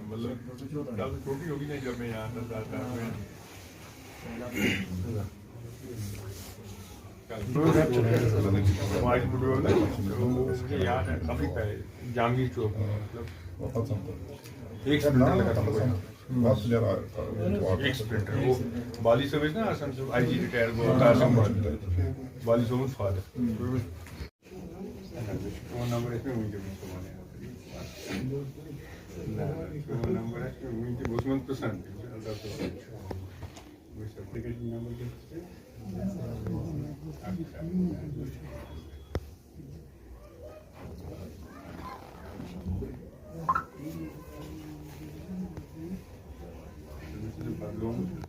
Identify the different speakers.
Speaker 1: मतलब छोटी होगी नहीं जब मैं यहाँ था हमारी वीडियो में मुझे याद है काफी पहले जहांगीर चौक में मतलब एक स्प्रिंटर लगा था एक स्प्रिंटर वो बाली सर्विस ना आसम से आईजी रिटायर हुआ कासिम बाली सर्विस फादर फोन नंबर इसमें मुझे फोन नंबर है इसमें मुझे उसमें तो सन एप्लीकेशन नंबर Loan